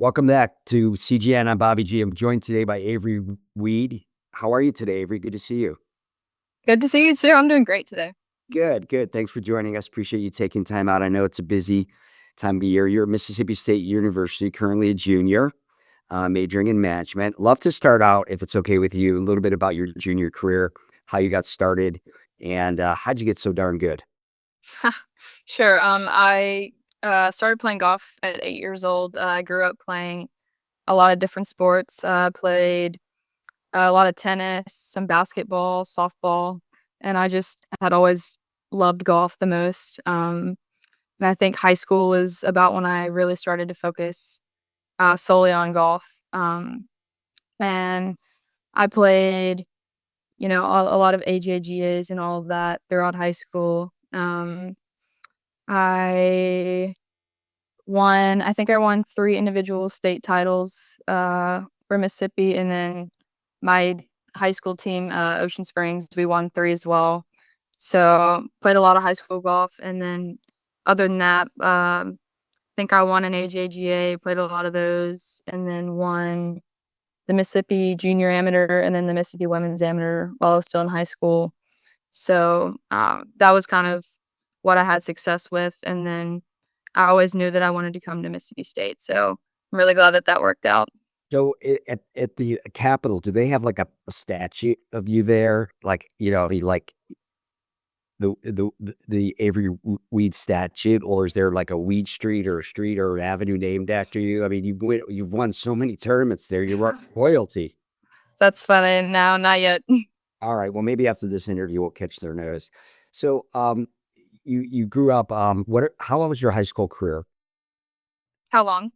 Welcome back to CGN. I'm Bobby G. I'm joined today by Avery Weed. How are you today, Avery? Good to see you. Good to see you too. I'm doing great today. Good, good. Thanks for joining us. Appreciate you taking time out. I know it's a busy time of year. You're at Mississippi State University, currently a junior, majoring in management. Love to start out, if it's okay with you, a little bit about your junior career, how you got started, and how'd you get so darn good? Sure. I started playing golf at 8 years old. I grew up playing a lot of different sports. Played a lot of tennis, some basketball, softball, and I just had always loved golf the most. And I think high school was about when I really started to focus solely on golf. And I played, a lot of AJGAs and all of that throughout high school. I I think I won 3 individual state titles, for Mississippi, and then my high school team, Ocean Springs, we won 3 as well. So, played a lot of high school golf, and then other than that, think I won an AJGA, played a lot of those, and then won the Mississippi Junior Amateur and then the Mississippi Women's Amateur while I was still in high school. So, that was kind of what I had success with, and then I always knew that I wanted to come to Mississippi State, so I'm really glad that that worked out. So at the Capitol, do they have like a statue of you there? Like, the Avery Weed statue, or is there like a Weed Street or a street or an avenue named after you? I mean, you've won so many tournaments there. You're royalty. That's funny. No, not yet. All right. Well, maybe after this interview, we'll catch their nose. So, you grew up. How was your high school career? How long?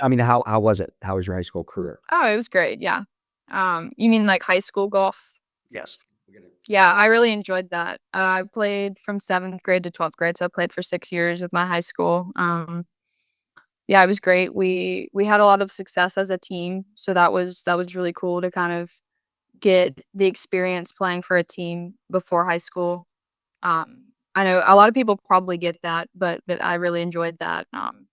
I mean, how was it? How was your high school career? Oh, it was great, yeah. You mean like high school golf? Yes. Yeah, I really enjoyed that. I played from 7th grade to 12th grade, so I played for 6 years with my high school. Yeah, it was great. We had a lot of success as a team, so that was really cool to kind of get the experience playing for a team before high school. I know a lot of people probably get that, but I really enjoyed that, and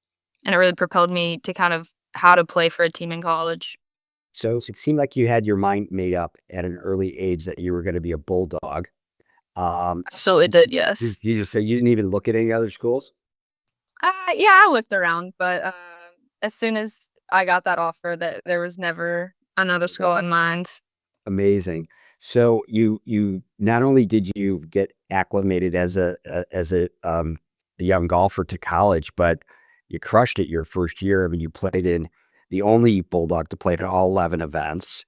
it really propelled me to kind of how to play for a team in college. So it seemed like you had your mind made up at an early age that you were going to be a bulldog. So it did, Did yes. you just say you didn't even look at any other schools? Yeah, I looked around, but, as soon as I got that offer, that there was never another school in mind. Amazing. So you not only did you get acclimated as a young golfer to college, but you crushed it your first year. I mean, you played in the only Bulldog to play at all 11 events.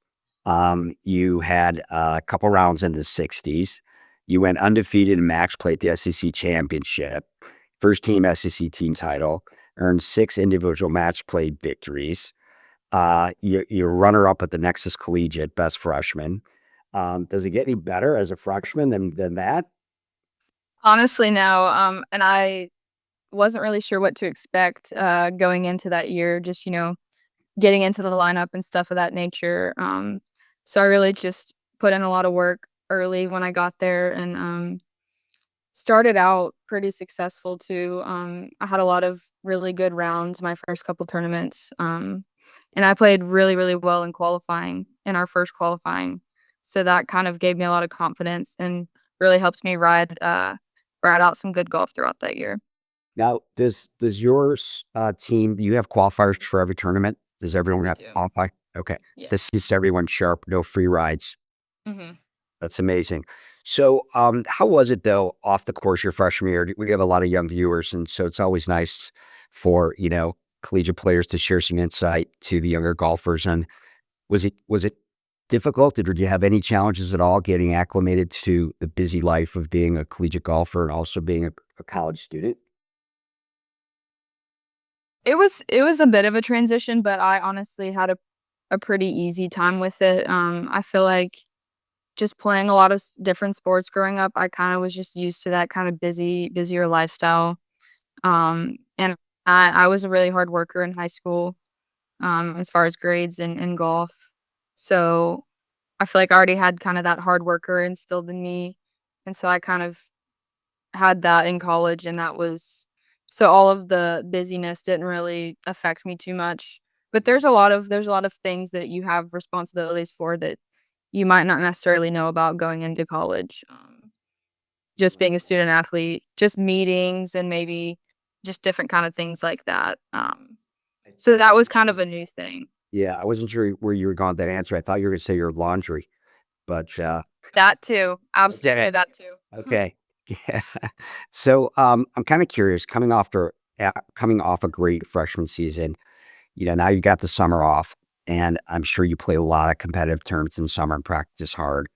You had a couple rounds in the 60s. You went undefeated in match play at the SEC championship, first team SEC team title, earned 6 individual match play victories. You're runner up at the Nexus Collegiate Best Freshman. Does it get any better as a freshman than that? Honestly, no, and I wasn't really sure what to expect, going into that year, just, getting into the lineup and stuff of that nature, so I really just put in a lot of work early when I got there and, started out pretty successful too. I had a lot of really good rounds my first couple tournaments, and I played really, really well in qualifying in our first qualifying. So that kind of gave me a lot of confidence and really helped me ride out some good golf throughout that year. Now, does yours team? Do you have qualifiers for every tournament? Does everyone We have to do. qualify? Okay, this Yes. keeps everyone sharp. No free rides. Mhm. That's amazing. So, how was it though off the course your freshman year? We have a lot of young viewers, and so it's always nice for collegiate players to share some insight to the younger golfers. And was it difficult? Or did you have any challenges at all getting acclimated to the busy life of being a collegiate golfer and also being a college student? It was a bit of a transition, but I honestly had a pretty easy time with it. I feel like just playing a lot of different sports growing up, I kind of was just used to that kind of busier lifestyle. And I was a really hard worker in high school, as far as grades and golf. So I feel like I already had kind of that hard worker instilled in me. And so I kind of had that in college, and that was so all of the busyness didn't really affect me too much. But there's a lot of things that you have responsibilities for that you might not necessarily know about going into college. Just being a student athlete, just meetings and maybe just different kind of things like that. So that was kind of a new thing. Yeah, I wasn't sure where you were going with that answer. I thought you were gonna say your laundry, but, That too, absolutely okay, that too. okay. Yeah. So, I'm kinda curious, coming off a great freshman season, now you got the summer off, and I'm sure you play a lot of competitive tournaments in the summer and practice hard,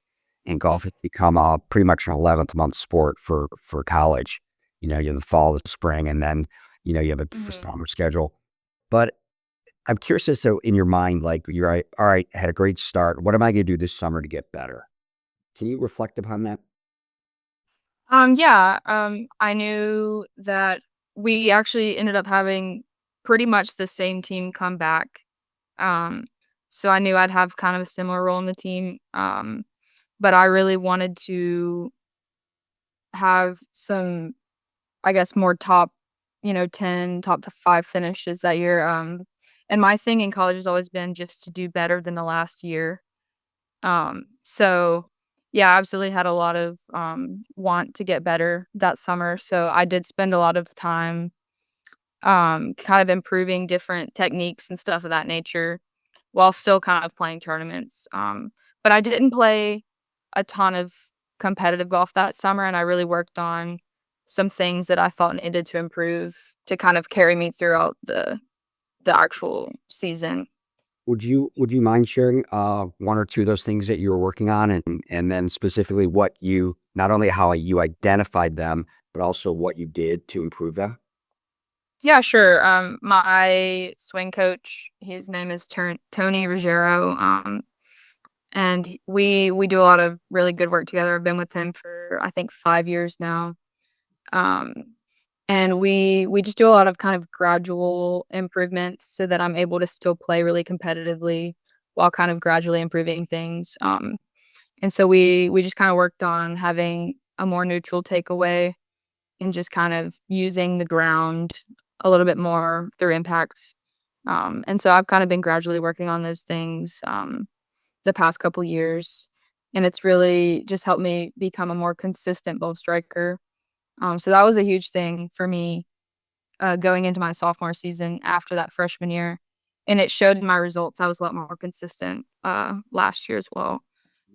and golf has become, pretty much an 11th month sport for college. You have the fall, the spring, and then, you have a Mhm. summer schedule. But I'm curious as to in your mind, like, you're right, "All right, I had a great start. What am I gonna do this summer to get better?" Can you reflect upon that? Yeah, I knew that we actually ended up having pretty much the same team come back. Um, so I knew I'd have kind of a similar role in the team. But I really wanted to have some, I guess, more top, 10, top to 5 finishes that year. And my thing in college has always been just to do better than the last year. So yeah, I absolutely had a lot of want to get better that summer. So I did spend a lot of time kind of improving different techniques and stuff of that nature while still kind of playing tournaments. But I didn't play a ton of competitive golf that summer, and I really worked on some things that I thought needed to improve to kind of carry me throughout the actual season. Would you mind sharing, 1 or 2 of those things that you were working on, and then specifically what you not only how you identified them, but also what you did to improve them? Yeah, sure. My swing coach, his name is Tony Ruggiero. And we do a lot of really good work together. I've been with him for I think 5 years now. Um, and we just do a lot of kind of gradual improvements so that I'm able to still play really competitively while kind of gradually improving things. And so we just kind of worked on having a more neutral takeaway and just kind of using the ground a little bit more through impacts. And so I've kind of been gradually working on those things the past couple years, and it's really just helped me become a more consistent ball striker. So that was a huge thing for me going into my sophomore season after that freshman year, and it showed in my results. I was a lot more consistent last year as well,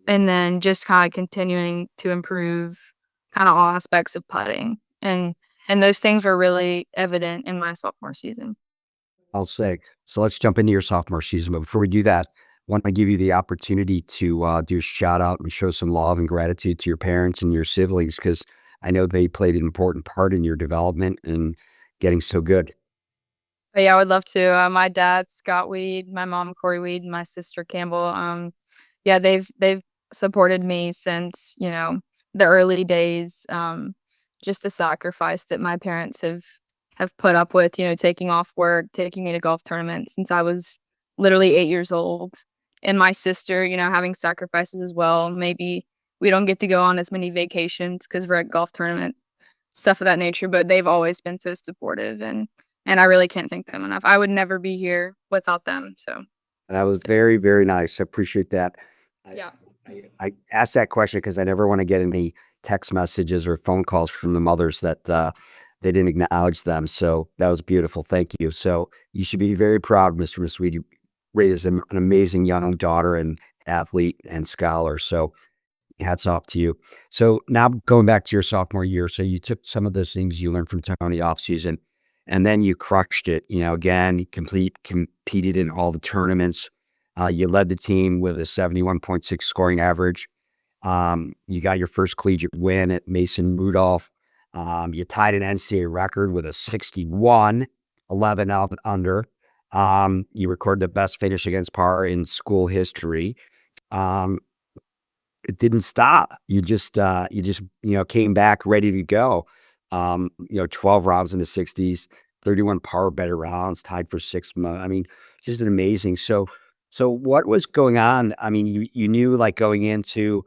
and then just kind of continuing to improve kind of all aspects of putting, and those things were really evident in my sophomore season. I'll say. So let's jump into your sophomore season, but before we do that, I want to give you the opportunity to, do a shout out and show some love and gratitude to your parents and your siblings because I know they played an important part in your development and getting so good. But yeah, I would love to. My dad, Scott Weed, my mom, Corey Weed, and my sister Campbell. Yeah, they've supported me since the early days. Just the sacrifice that my parents have put up with. Taking off work, taking me to golf tournaments since I was literally 8 years old, and my sister, having sacrifices as well. Maybe we don't get to go on as many vacations because we're at golf tournaments, stuff of that nature. But they've always been so supportive and I really can't thank them enough. I would never be here without them, so That was very, very nice. I appreciate that. I yeah. I asked that question because I never wanna get any text messages or phone calls from the mothers that, they didn't acknowledge them, so that was beautiful, thank you. So, you should be very proud, Mr. and Miss Weed. You raised an amazing young daughter and athlete and scholar, so hats off to you. So now going back to your sophomore year, so you took some of those things you learned from Tony off season, and then you crushed it. Again, you competed in all the tournaments. You led the team with a 71.6 scoring average. You got your first collegiate win at Mason Rudolph. You tied an NCAA record with a 61, 11 out under. You recorded the best finish against par in school history. Um, it didn't stop. Came back ready to go. 12 rounds in the 60s, 31 par better rounds, tied for 6th. I mean, just an amazing. So what was going on? I mean, you knew like going into,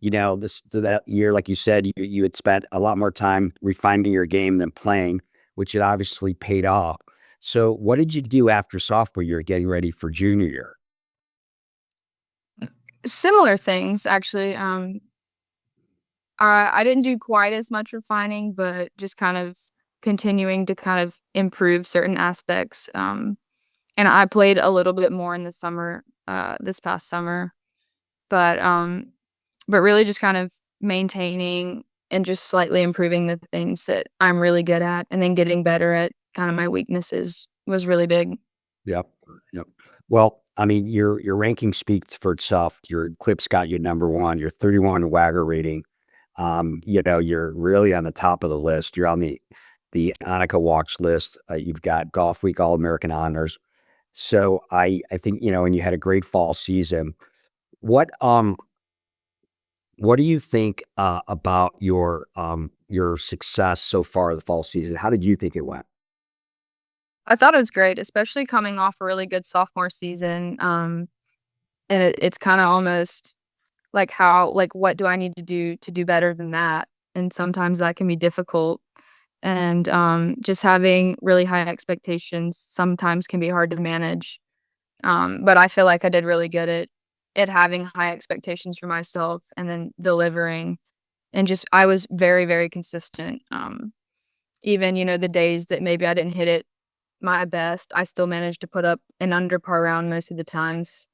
this that year, like you said, you had spent a lot more time refining your game than playing, which it obviously paid off. So what did you do after sophomore year, getting ready for junior year? Similar things, actually. I didn't do quite as much refining, but just kind of continuing to kind of improve certain aspects. And I played a little bit more in the summer, this past summer, but but really just kind of maintaining and just slightly improving the things that I'm really good at, and then getting better at kind of my weaknesses was really big. Yep. Yep. Well, I mean, your ranking speaks for itself. Your clips got you number one. Your 31 Wagger rating. You're really on the top of the list. You're on the Annika Walks list. You've got Golfweek All American honors. So I think and you had a great fall season. What what do you think about your success so far the fall season? How did you think it went? I thought it was great, especially coming off a really good sophomore season. And it's kind of almost like what do I need to do better than that? And sometimes that can be difficult. And just having really high expectations sometimes can be hard to manage. But I feel like I did really good at having high expectations for myself and then delivering. And just I was very, very consistent. Even, the days that maybe I didn't hit it my best, I still managed to put up an under par round most of the times.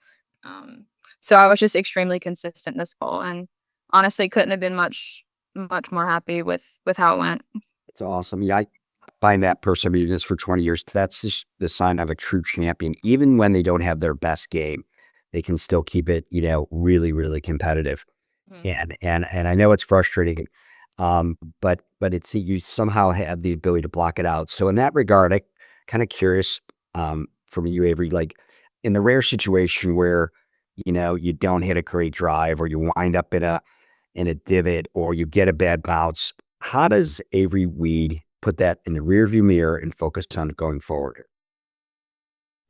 Um, so I was just extremely consistent this fall, and honestly couldn't have been much more happy with how it went. It's awesome. Yeah, I find that perseverance for 20 years. That's just the sign of a true champion. Even when they don't have their best game, they can still keep it, really, really competitive. Mhm. And I know it's frustrating, but it's you somehow have the ability to block it out. So in that regard, I kind of curious from you, Avery, like in the rare situation where you don't hit a great drive or you wind up in a divot or you get a bad bounce, how does Avery Weed put that in the rearview mirror and focus on going forward?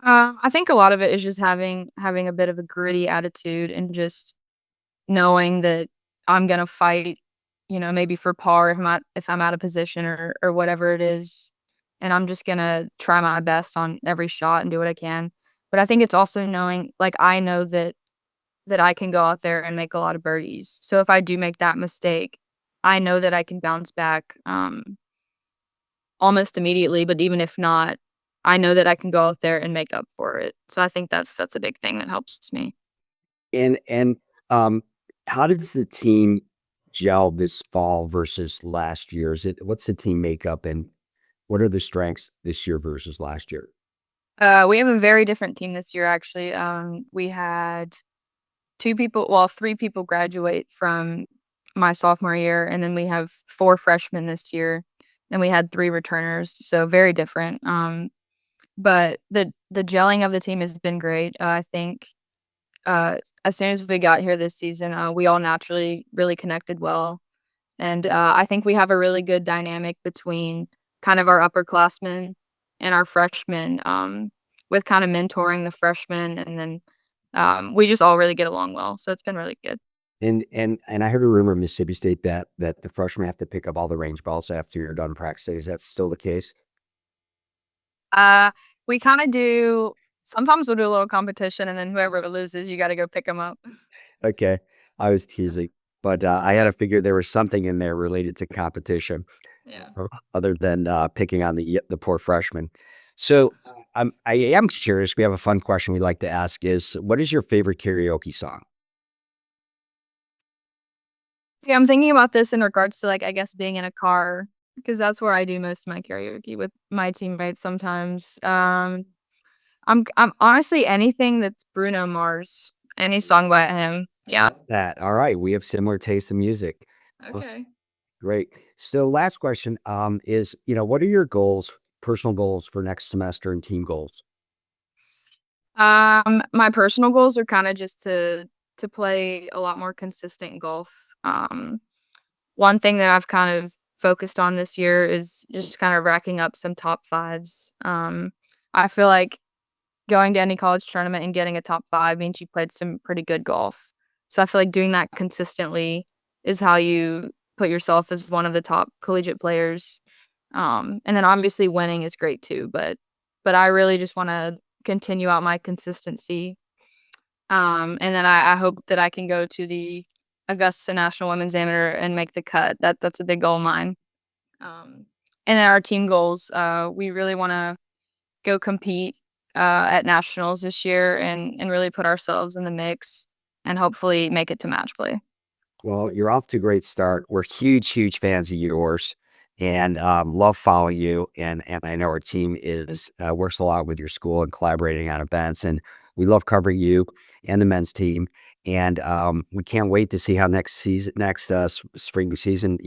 I think a lot of it is just having a bit of a gritty attitude and just knowing that I'm gonna fight, maybe for par if I'm out of position or whatever it is, and I'm just gonna try my best on every shot and do what I can. But I think it's also knowing, like, I know that I can go out there and make a lot of birdies. So if I do make that mistake, I know that I can bounce back, almost immediately, but even if not, I know that I can go out there and make up for it. So I think that's a big thing that helps me. And um, how does the team gel this fall versus last year? What's the team makeup and what are the strengths this year versus last year? We have a very different team this year, actually. We had 3 people graduate from my sophomore year, and then we have 4 freshmen this year, and we had 3 returners, so very different. But the gelling of the team has been great. I think as soon as we got here this season, we all naturally really connected well. And I think we have a really good dynamic between kind of our upperclassmen and our freshmen, with kind of mentoring the freshmen. And then we just all really get along well. So it's been really good. And I heard a rumor in Mississippi State that the freshmen have to pick up all the range balls after you're done practicing. Is that still the case? Uh, we kind of do, sometimes we'll do a little competition, and then whoever loses, you got to go pick them up. Okay, I was teasing, but I had to figure there was something in there related to competition, Yeah. other than picking on the poor freshman. So I am curious. We have a fun question we like to ask: is what is your favorite karaoke song? Yeah, I'm thinking about this in regards to, like, I guess, being in a car, because that's where I do most of my karaoke with my teammates sometimes. I'm honestly anything that's Bruno Mars, any song by him. Yeah. That all right? We have similar taste in music. Awesome. Okay. Great. So last question is what are your goals, personal goals for next semester and team goals? My personal goals are kinda just to play a lot more consistent golf. One thing that I've kind of focused on this year is just kind of racking up some top fives. I feel like going to any college tournament and getting a top 5 means you played some pretty good golf. So I feel like doing that consistently is how you put yourself as one of the top collegiate players. And then obviously winning is great too, but but I really just want to continue out my consistency. And then I hope that I can go to the Augusta National Women's Amateur and make the cut. That's a big goal of mine. And then our team goals, we really want to go compete at nationals this year and really put ourselves in the mix and hopefully make it to match play. Well, you're off to a great start. We're huge fans of yours and love following you. And I know our team is works a lot with your school and collaborating on events. And we love covering you and the men's team. And we can't wait to see how next spring season,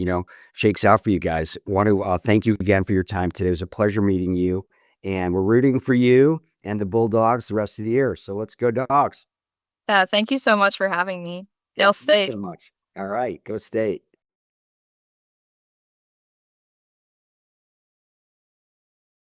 shakes out for you guys. Want to thank you again for your time today. It was a pleasure meeting you. And we're rooting for you and the Bulldogs the rest of the year. So let's go Dogs. Thank you so much for having me. Yeah, They'll thanks stay. so much. All right, go State.